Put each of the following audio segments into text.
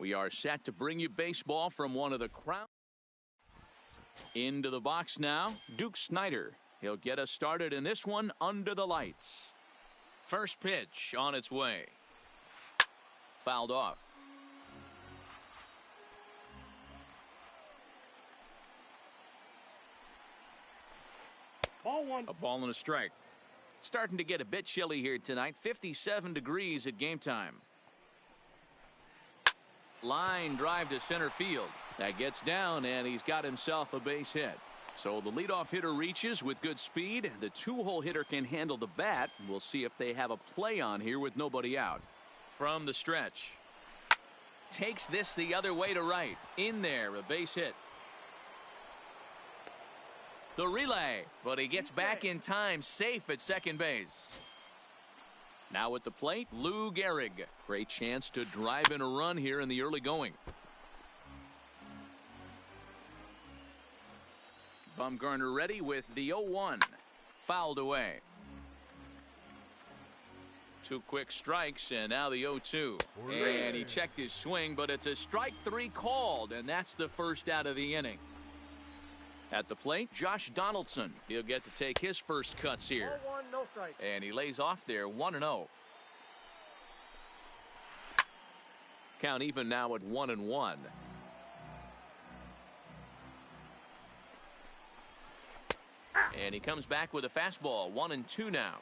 We are set to bring you baseball from one of the crowd. Into the box now, Duke Snider. He'll get us started in this one under the lights. First pitch on its way. Fouled off. Ball one. A ball and a strike. Starting to get a bit chilly here tonight. 57 degrees at game time. Line drive to center field. That gets down, and he's got himself a base hit. So the leadoff hitter reaches with good speed. The two-hole hitter can handle the bat. We'll see if they have a play on here with nobody out. From the stretch. Takes this the other way to right. In there, a base hit. The relay, but he gets back in time, safe at second base. Now at the plate, Lou Gehrig. Great chance to drive in a run here in the early going. Bumgarner ready with the 0-1. Fouled away. 2 quick strikes, and now the 0-2. And he checked his swing, but it's a strike 3 called, and that's the first out of the inning. At the plate, Josh Donaldson. He'll get to take his first cuts here. Ball one, no strike. And he lays off there 1-0. Count even now at 1-1. And he comes back with a fastball. 1-2 now.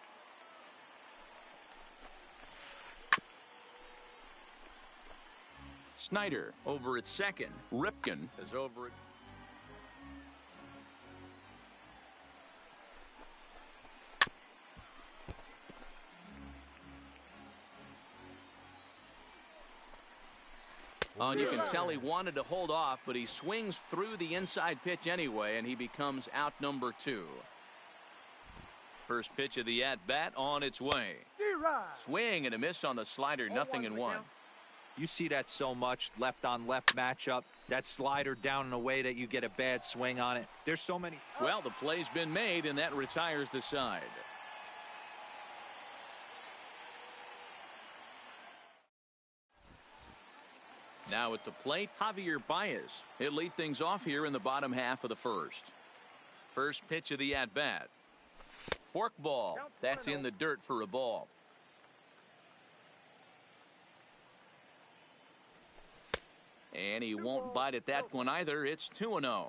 Snider over at second. Ripken is over at. Oh, and you can tell he wanted to hold off, but he swings through the inside pitch anyway, and he becomes out number 2. First pitch of the at-bat on its way. Swing and a miss on the slider, 0-1. You see that so much, left-on-left matchup. That slider down in a way that you get a bad swing on it. There's so many. Well, the play's been made, and that retires the side. Now at the plate, Javier Baez. He'll lead things off here in the bottom half of the first. First pitch of the at-bat. Fork ball. That's in the dirt for a ball. And he won't bite at that one either. It's 2-0.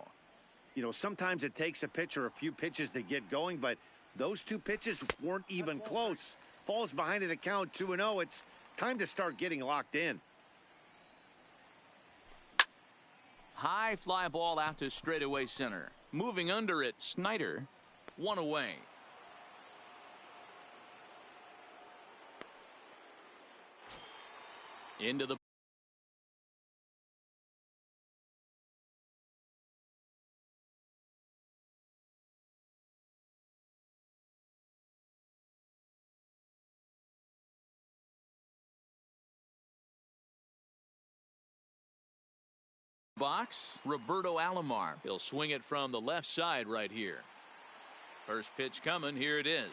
You know, sometimes it takes a pitcher a few pitches to get going, but those 2 pitches weren't even close. Falls behind in the count, 2-0. It's time to start getting locked in. High fly ball out to straightaway center. Moving under it, Snider. 1 away. Into the box, Roberto Alomar. He'll swing it from the left side right here. First pitch coming. Here it is.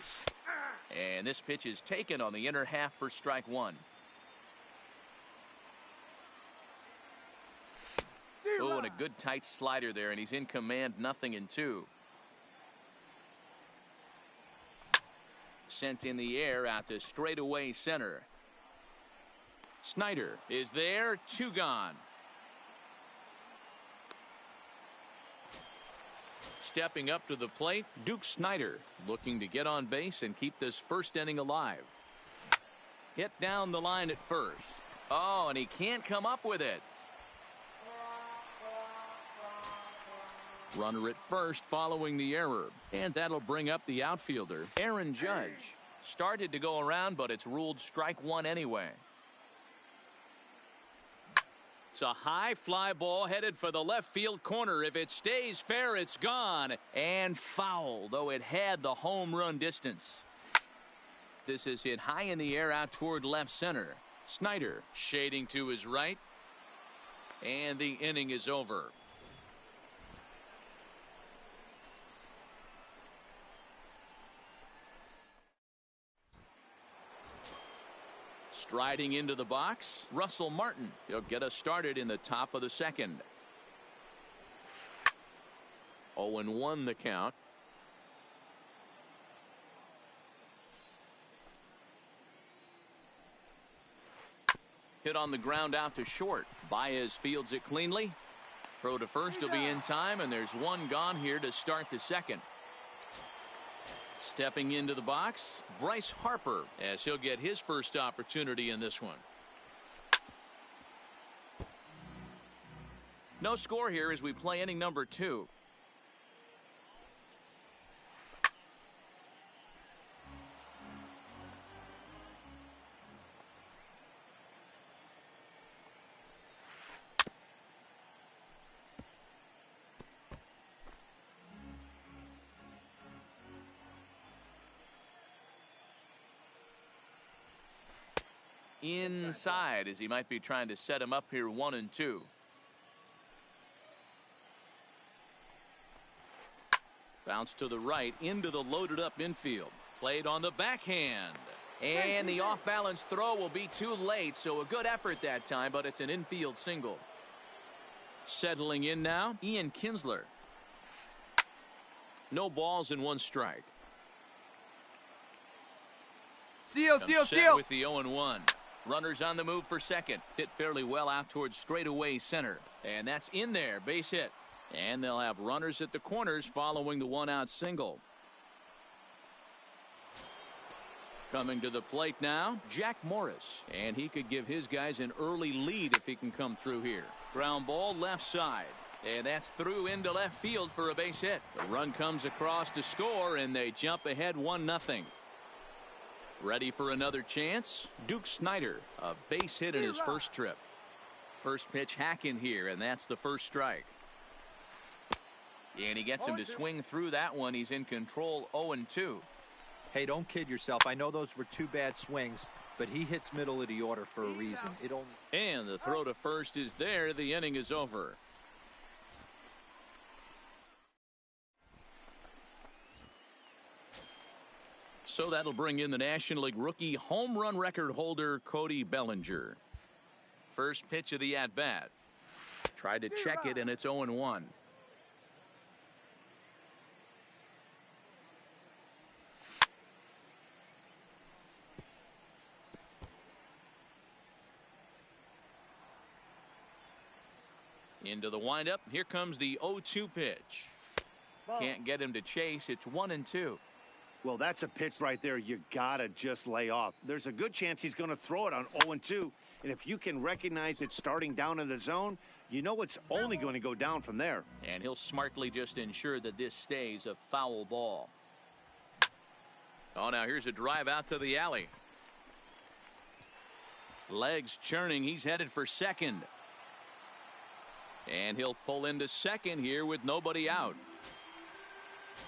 And this pitch is taken on the inner half for strike 1. Oh, and a good tight slider there, and he's in command, 0-2. Sent in the air out to straightaway center. Snider is there. 2 gone. Stepping up to the plate, Duke Snider looking to get on base and keep this first inning alive. Hit down the line at first. Oh, and he can't come up with it. Runner at first following the error, and that'll bring up the outfielder, Aaron Judge. Started to go around, but it's ruled strike 1 anyway. It's a high fly ball headed for the left field corner. If it stays fair, it's gone. And foul, though it had the home run distance. This is hit high in the air out toward left center. Snider shading to his right. And the inning is over. Striding into the box, Russell Martin. He'll get us started in the top of the second. 0-1 the count. Hit on the ground out to short. Baez fields it cleanly. Throw to first will be in time, and there's one gone here to start the second. Stepping into the box, Bryce Harper, as he'll get his first opportunity in this one. No score here as we play inning number 2. Inside as he might be trying to set him up here 1-2. Bounce to the right into the loaded up infield. Played on the backhand. And the off balance throw will be too late. So a good effort that time, but it's an infield single. Settling in now, Ian Kinsler. No balls and 1 strike. Steal. With the 0-1. Runners on the move for second. Hit fairly well out towards straightaway center. And that's in there. Base hit. And they'll have runners at the corners following the 1-out single. Coming to the plate now, Jack Morris. And he could give his guys an early lead if he can come through here. Ground ball left side. And that's through into left field for a base hit. The run comes across to score, and they jump ahead 1-0. Ready for another chance? Duke Snider, a base hit in his first trip. First pitch hacking here, and that's the first strike. And he gets him to swing through that one. He's in control 0-2. Hey, don't kid yourself. I know those were 2 bad swings, but he hits middle of the order for a reason. And the throw to first is there. The inning is over. So that'll bring in the National League rookie home run record holder Cody Bellinger. First pitch of the at-bat. Tried to check it, and it's 0-1. Into the windup. Here comes the 0-2 pitch. Can't get him to chase. It's 1-2. Well, that's a pitch right there you gotta just lay off. There's a good chance he's going to throw it on 0-2, and if you can recognize it starting down in the zone, you know it's only going to go down from there. And he'll smartly just ensure that this stays a foul ball. Oh, now here's a drive out to the alley. Legs churning. He's headed for second. And he'll pull into second here with nobody out.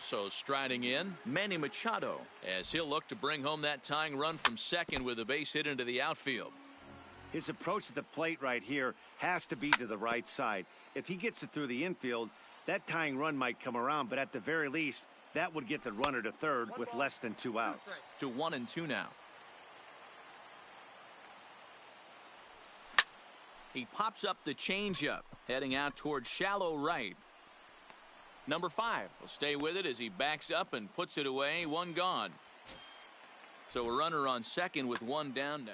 So striding in, Manny Machado, as he'll look to bring home that tying run from second with a base hit into the outfield. His approach at the plate right here has to be to the right side. If he gets it through the infield, that tying run might come around, but at the very least, that would get the runner to third with less than 2 outs. To 1-2 now. He pops up the changeup, heading out towards shallow right. Number 5 will stay with it as he backs up and puts it away. 1 gone. So a runner on second with 1 down now.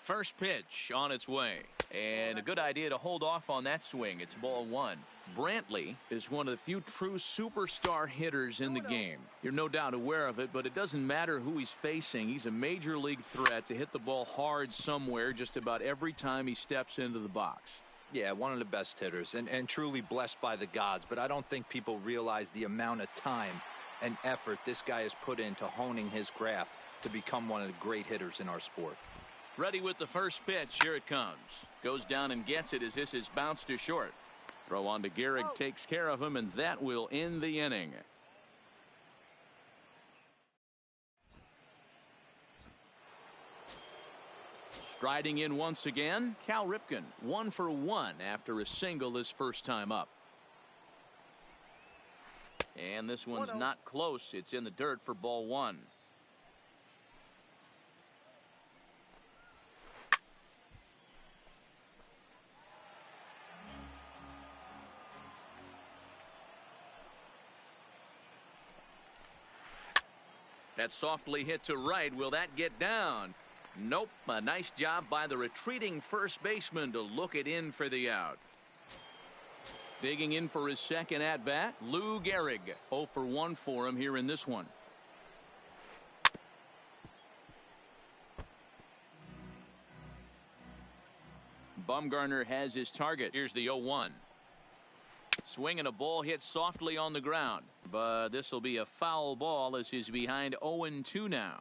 First pitch on its way. And a good idea to hold off on that swing. It's ball 1. Brantley is one of the few true superstar hitters in the game. You're no doubt aware of it, but it doesn't matter who he's facing. He's a major league threat to hit the ball hard somewhere just about every time he steps into the box. Yeah, one of the best hitters and truly blessed by the gods, but I don't think people realize the amount of time and effort this guy has put into honing his craft to become one of the great hitters in our sport. Ready with the first pitch. Here it comes. Goes down and gets it as this is bounced to short. Throw on to Gehrig, takes care of him, and that will end the inning. Striding in once again, Cal Ripken, 1 for 1 after a single his first time up. And this one's not close. It's in the dirt for ball 1. That's softly hit to right. Will that get down? Nope. A nice job by the retreating first baseman to look it in for the out. Digging in for his second at bat, Lou Gehrig. 0 for 1 for him here in this one. Bumgarner has his target. Here's the 0-1. Swinging a ball hit softly on the ground, but this will be a foul ball as he's behind 0-2 now.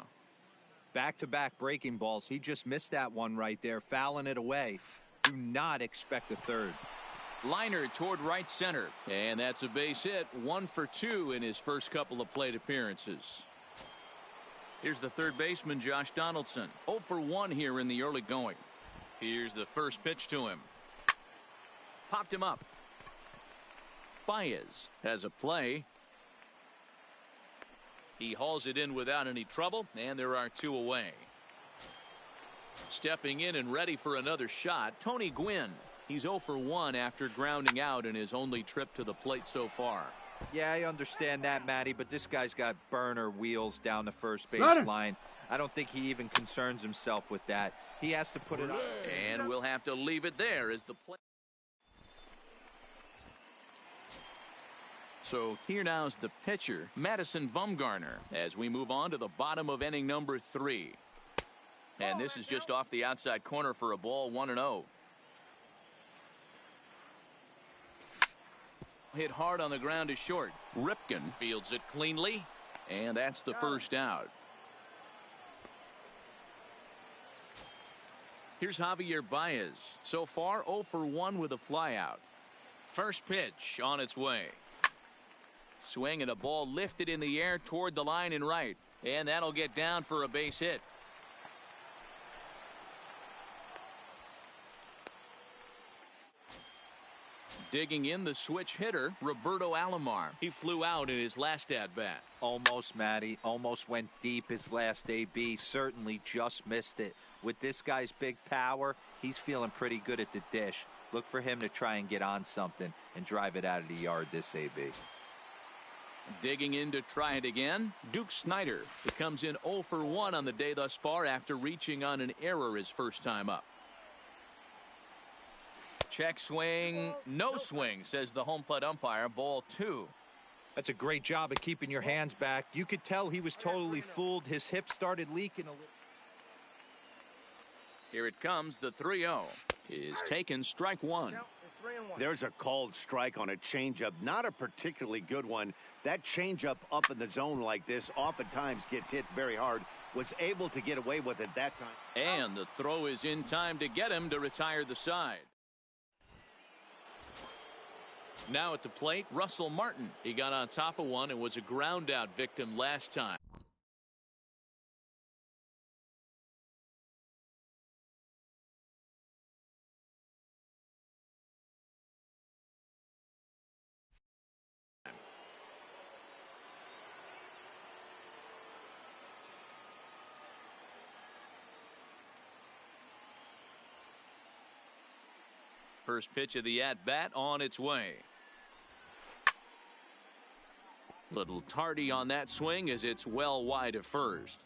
Back-to-back breaking balls. He just missed that one right there, fouling it away. Do not expect a third. Liner toward right center, and that's a base hit. 1 for 2 in his first couple of plate appearances. Here's the third baseman, Josh Donaldson. 0 for 1 here in the early going. Here's the first pitch to him. Popped him up. Baez has a play. He hauls it in without any trouble, and there are 2 away. Stepping in and ready for another shot, Tony Gwynn. He's 0 for 1 after grounding out in his only trip to the plate so far. Yeah, I understand that, Matty, but this guy's got burner wheels down the first base line. I don't think he even concerns himself with that. He has to put it on. And we'll have to leave it there as the play. So here now is the pitcher, Madison Bumgarner, as we move on to the bottom of inning number 3. And this is just off the outside corner for a ball, 1-0. Hit hard on the ground is short. Ripken fields it cleanly, and that's the first out. Here's Javier Baez. So far 0 for 1 with a flyout. First pitch on its way. Swing and a ball lifted in the air toward the line and right, and that'll get down for a base hit. Digging in, the switch hitter, Roberto Alomar. He flew out in his last at-bat. Almost, Matty. Almost went deep his last AB. Certainly just missed it. With this guy's big power, he's feeling pretty good at the dish. Look for him to try and get on something and drive it out of the yard this AB. Digging in to try it again, Duke Snider. It comes in 0 for 1 on the day thus far after reaching on an error his first time up. Check swing, no swing, says the home plate umpire. Ball 2. That's a great job of keeping your hands back. You could tell he was totally fooled. His hip started leaking a little. Here it comes. The 3-0 is taken. Strike 1. There's a called strike on a changeup. Not a particularly good one. That changeup up in the zone like this oftentimes gets hit very hard. Was able to get away with it that time. And the throw is in time to get him to retire the side. Now at the plate, Russell Martin. He got on top of one and was a ground out victim last time. First pitch of the at-bat on its way. Little tardy on that swing as it's well wide of first.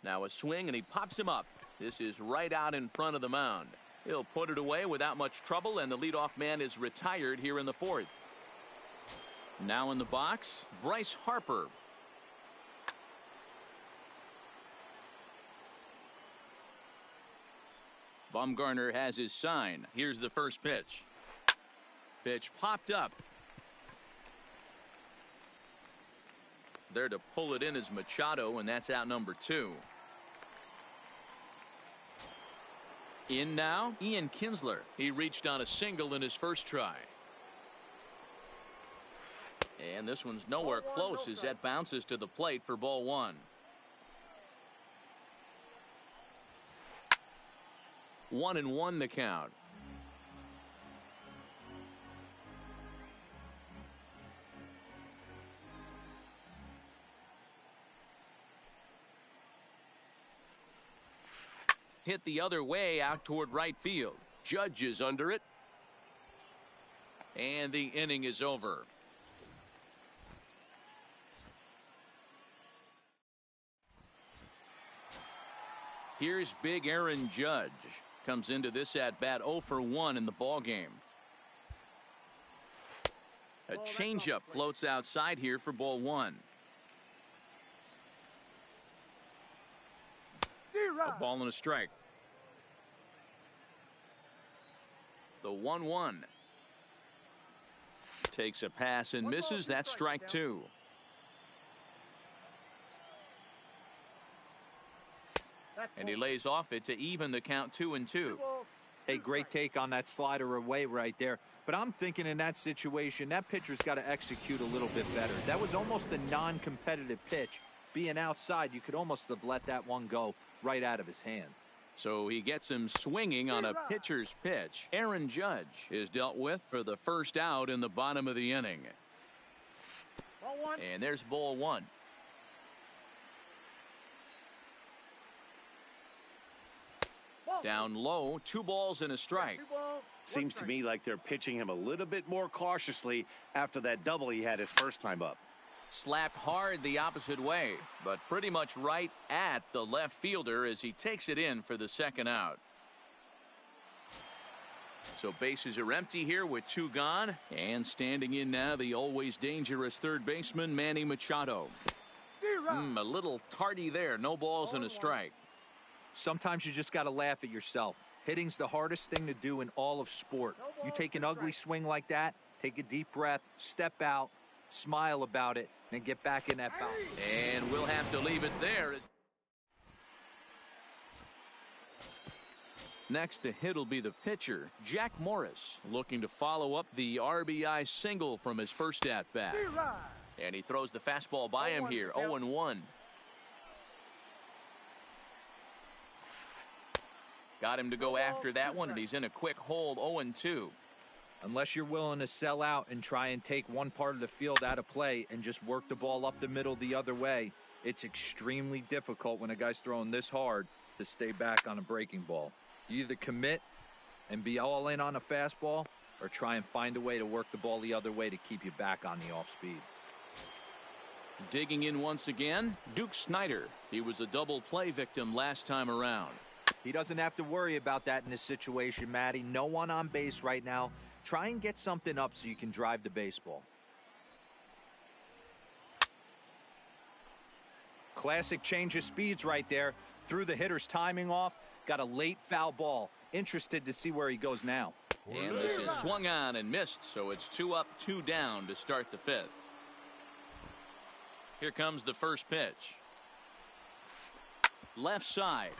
Now a swing and he pops him up. This is right out in front of the mound. He'll put it away without much trouble, and the leadoff man is retired here in the 4th. Now in the box, Bryce Harper. Bumgarner has his sign. Here's the first pitch. Pitch popped up. There to pull it in is Machado, and that's out number 2. In now, Ian Kinsler. He reached on a single in his first try. And this one's nowhere close as that bounces to the plate for ball 1. 1-1 the count. hit the other way out toward right field. Judge is under it. And the inning is over. Here's big Aaron Judge. Comes into this at bat 0 for 1 in the ball game. A changeup floats outside here for ball 1. A ball and a strike. The 1-1. Takes a pass and misses. That's strike 2. And he lays off it to even the count 2-2. Hey, great take on that slider away right there. But I'm thinking in that situation, that pitcher's got to execute a little bit better. That was almost a non-competitive pitch. Being outside, you could almost have let that one go right out of his hand. So he gets him swinging on a pitcher's pitch. Aaron Judge is dealt with for the first out in the bottom of the inning. And there's ball 1. Down low, 2 balls and a strike. Seems to me like they're pitching him a little bit more cautiously after that double he had his first time up. Slapped hard the opposite way, but pretty much right at the left fielder as he takes it in for the second out. So bases are empty here with 2 gone, and standing in now the always dangerous third baseman Manny Machado. A little tardy there, no balls and a strike. Sometimes you just got to laugh at yourself. Hitting's the hardest thing to do in all of sport. You take an ugly swing like that, take a deep breath, step out, smile about it, and get back in that bounce. And we'll have to leave it there. Next to hit will be the pitcher, Jack Morris, looking to follow up the RBI single from his first at-bat. And he throws the fastball by him here, 0-1. Got him to go after that one, and he's in a quick hold, 0-2. Unless you're willing to sell out and try and take one part of the field out of play and just work the ball up the middle the other way, it's extremely difficult when a guy's throwing this hard to stay back on a breaking ball. You either commit and be all in on a fastball or try and find a way to work the ball the other way to keep you back on the off speed. Digging in once again, Duke Snider. He was a double play victim last time around. He doesn't have to worry about that in this situation, Matty. No one on base right now. Try and get something up so you can drive the baseball. Classic change of speeds right there. Threw the hitter's timing off. Got a late foul ball. Interested to see where he goes now. And this is swung on and missed, so it's 2 up, 2 down to start the 5th. Here comes the first pitch. Left side.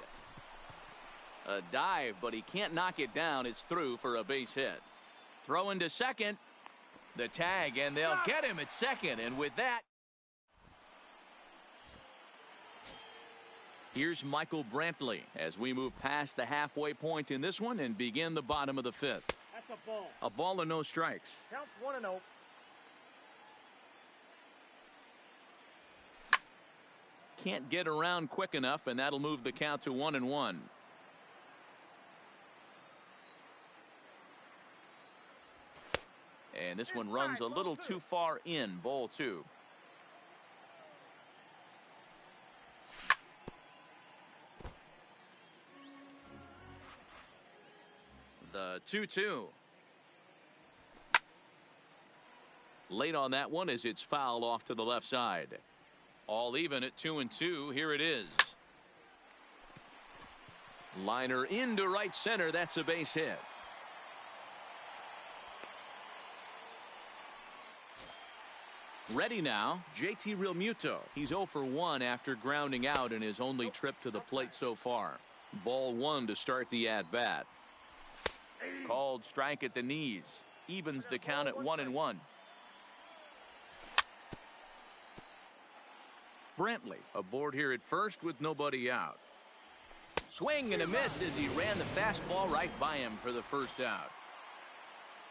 A dive, but he can't knock it down. It's through for a base hit. Throw into second. The tag, and they'll get him at second. And with that, here's Michael Brantley as we move past the halfway point in this one and begin the bottom of the 5th. That's a ball. A ball and no strikes. Counts 1-0. Can't get around quick enough, and that'll move the count to 1-1. And this one runs a little too far in, ball 2. The 2-2. Late on that one as it's fouled off to the left side. All even at 2-2. Here it is. Liner into right center. That's a base hit. Ready now, JT Realmuto. He's 0 for 1 after grounding out in his only trip to the plate so far. Ball 1 to start the at-bat. Called strike at the knees. Evens the count at 1-1. Brantley aboard here at first with nobody out. Swing and a miss as he ran the fastball right by him for the first out.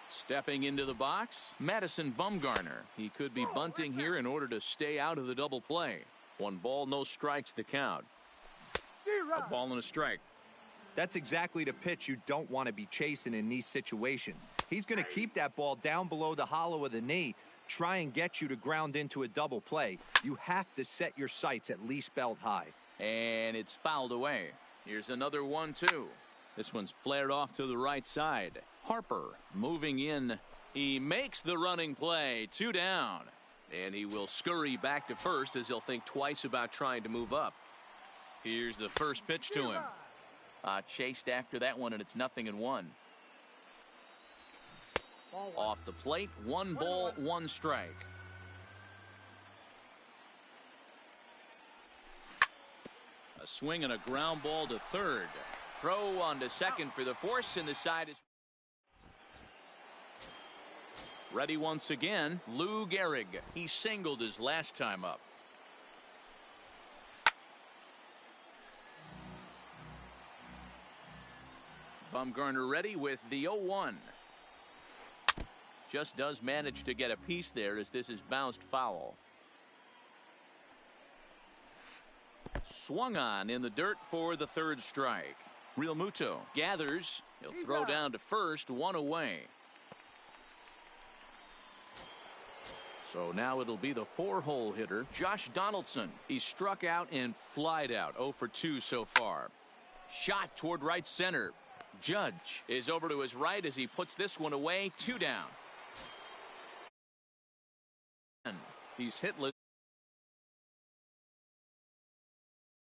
Stepping into the box, Madison Bumgarner. He could be bunting here in order to stay out of the double play. 1 ball, no strikes the count. A ball and a strike. That's exactly the pitch you don't want to be chasing in these situations. He's going to keep that ball down below the hollow of the knee, try and get you to ground into a double play. You have to set your sights at least belt high. And it's fouled away. Here's another 1-2. This one's flared off to the right side. Harper moving in. He makes the running play. 2 down. And he will scurry back to first as he'll think twice about trying to move up. Here's the first pitch to him. Chased after that one, and it's 0-1. Off the plate, 1 ball, 1 strike. A swing and a ground ball to third. Throw on to second for the force, and the side is ready once again. Lou Gehrig. He singled his last time up. Bumgarner ready with the 0-1. Just does manage to get a piece there as this is bounced foul. Swung on in the dirt for the 3rd strike. Real Muto gathers. He'll throw down to first, 1 away. So now it'll be the 4-hole hitter, Josh Donaldson. He's struck out and flied out. 0 for 2 so far. Shot toward right center. Judge is over to his right as he puts this one away. 2 down. He's hitless.